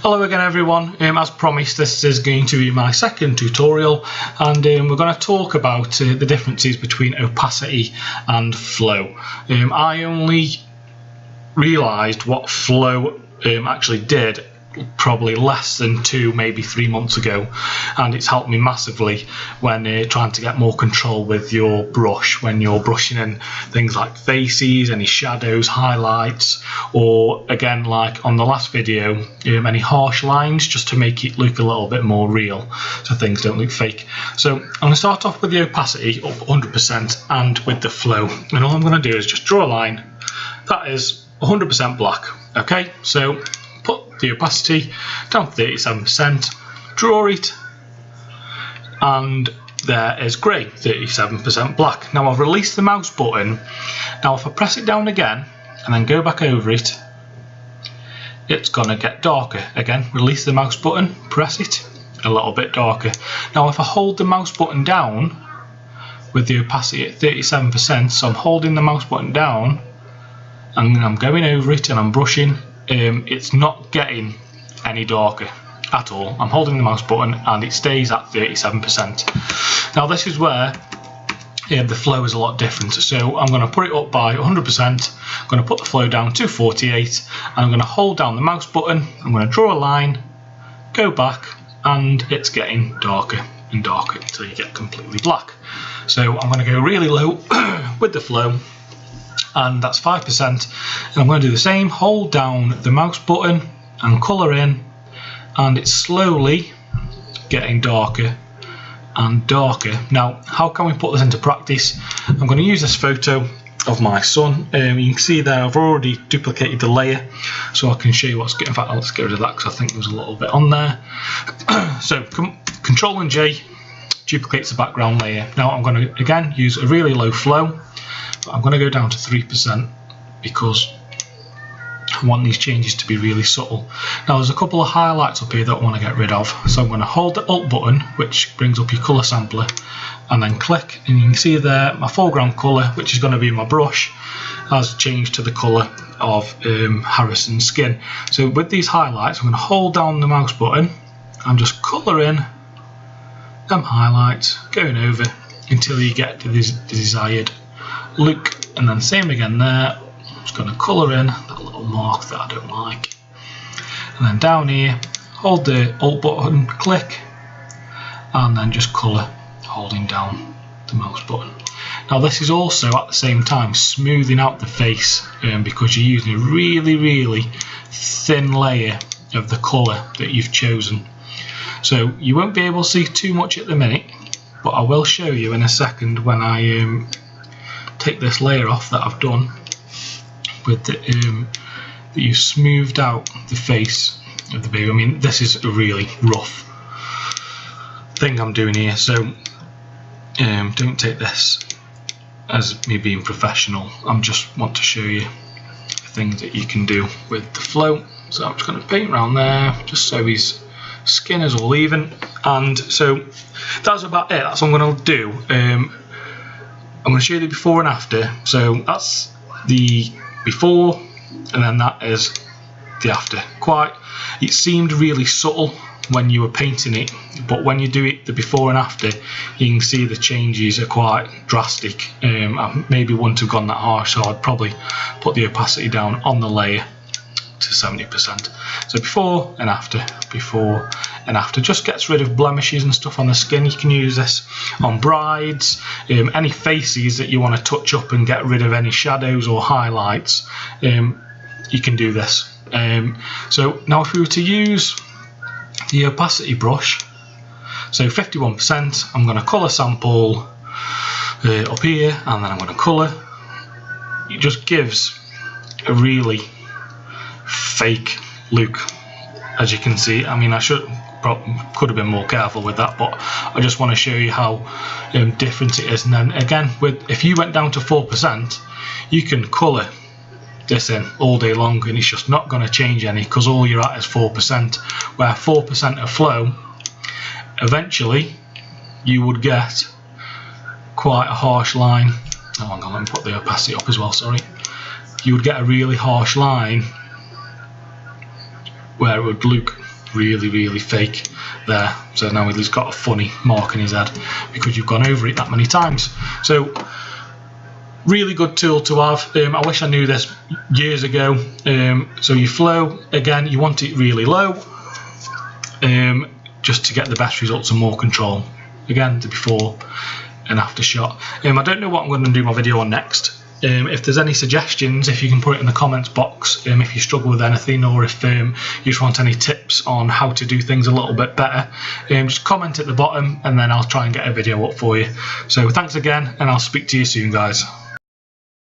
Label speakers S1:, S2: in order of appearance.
S1: Hello again everyone, as promised this is going to be my second tutorial and we're going to talk about the differences between opacity and flow. I only realised what flow actually did probably less than 2, maybe 3 months ago, and it's helped me massively when trying to get more control with your brush when you're brushing in things like faces, any shadows, highlights, or again like on the last video, any harsh lines, just to make it look a little bit more real so things don't look fake. So I'm going to start off with the opacity up 100% and with the flow, and all I'm going to do is just draw a line that is 100% black. Okay, so put the opacity down 37%, draw it, and there is grey, 37% black. Now I've released the mouse button. Now if I press it down again and then go back over it, it's gonna get darker. Again, release the mouse button, press it, a little bit darker. Now if I hold the mouse button down with the opacity at 37%, so I'm holding the mouse button down and I'm going over it and I'm brushing, it's not getting any darker at all. I'm holding the mouse button and it stays at 37%. Now this is where the flow is a lot different, so I'm going to put it up by 100%, I'm going to put the flow down to 48 and I'm going to hold down the mouse button, I'm going to draw a line, go back, and it's getting darker and darker until you get completely black. So I'm going to go really low with the flow, and that's 5%, and I'm going to do the same, hold down the mouse button and colour in, and it's slowly getting darker and darker. Now how can we put this into practice? I'm going to use this photo of my son. You can see there I've already duplicated the layer so I can show you what's getting. In fact, let's get rid of that because I think there was a little bit on there. So Control and J duplicates the background layer. Now I'm going to again use a really low flow, but I'm going to go down to 3% because I want these changes to be really subtle. Now there's a couple of highlights up here that I want to get rid of, so I'm going to hold the Alt button, which brings up your colour sampler, and then click, and you can see there my foreground colour, which is going to be my brush, has changed to the colour of Harrison's skin. So with these highlights I'm going to hold down the mouse button and just colour in them highlights, going over until you get to the desired look, and then same again there. I'm just going to colour in that little mark that I don't like, and then down here hold the Alt button, click, and then just colour holding down the mouse button. Now this is also at the same time smoothing out the face because you're using a really thin layer of the colour that you've chosen. So you won't be able to see too much at the minute, but I will show you in a second when I take this layer off that I've done with the that you've smoothed out the face of the baby. I mean, this is a really rough thing I'm doing here, so don't take this as me being professional. I just want to show you the things that you can do with the flow. So I'm just going to paint around there just so his skin is all even, and so that's about it. That's what I'm going to do. I'm going to show you the before and after. So that's the before, and then that is the after. It seemed really subtle when you were painting it, but when you do it the before and after, you can see the changes are quite drastic. I maybe wouldn't have gone that harsh, so I'd probably put the opacity down on the layer to 70%. So before and after, before and after, just gets rid of blemishes and stuff on the skin. You can use this on brides, any faces that you want to touch up and get rid of any shadows or highlights, you can do this. So now if we were to use the opacity brush, so 51%, I'm going to colour sample up here, and then I'm going to colour. It just gives a really fake look, as you can see. I mean, I could have been more careful with that, but I just want to show you how different it is. And then again, if you went down to 4%, you can colour this in all day long and it's just not going to change any, because all you're at is 4%, where 4% of flow, eventually you would get quite a harsh line. Oh, hang on, let me put the opacity up as well, sorry. You would get a really harsh line where it would look really fake there. So now he's got a funny mark in his head because you've gone over it that many times. So really good tool to have. I wish I knew this years ago. So your flow, again, you want it really low, just to get the best results and more control. Again, the before and after shot. I don't know what I'm going to do my video on next. If there's any suggestions, if you can put it in the comments box, if you struggle with anything, or if you just want any tips on how to do things a little bit better, just comment at the bottom and then I'll try and get a video up for you. So thanks again, and I'll speak to you soon, guys.